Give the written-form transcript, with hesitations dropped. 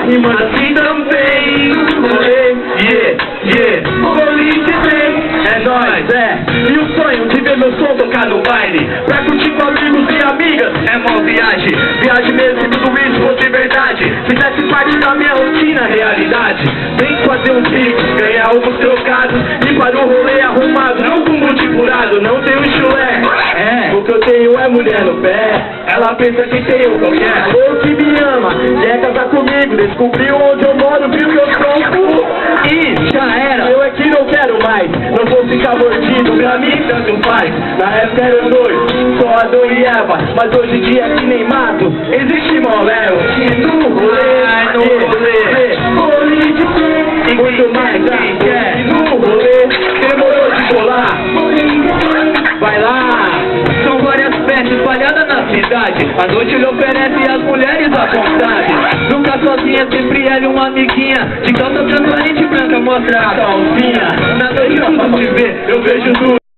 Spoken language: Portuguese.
rima, rimando assim também. Boliche tem, é nóis, e o sonho de ver meu som tocar no baile, pra curtir com amigos e amigas, é mó viagem. Viagem mesmo se tudo isso fosse verdade, fizesse parte da minha rotina, realidade. Vem fazer uns bicos, ganhar alguns trocados, e para o rolê arrumado, não com multipurado, não tenho chulé. O que eu tenho é mulher no pé, ela pensa que tem eu qualquer. Ou que me ama, quer casar comigo, descobriu onde eu moro, viu que eu sou um cu. E já era, eu é que não quero mais, não vou ficar mordido, pra mim tanto faz. Na época eram dois, só Adão e Eva, mas hoje em dia que nem mato, existe moléu. E no rolê, boliche, muito mais quem quer. E no rolê, demorou de colar, vai lá. São várias festas espalhadas na cidade, a noite lhe oferece as mulheres à vontade. Nunca sozinha, sempre ela e uma amiguinha, de calça transparente branca mostra a calcinha.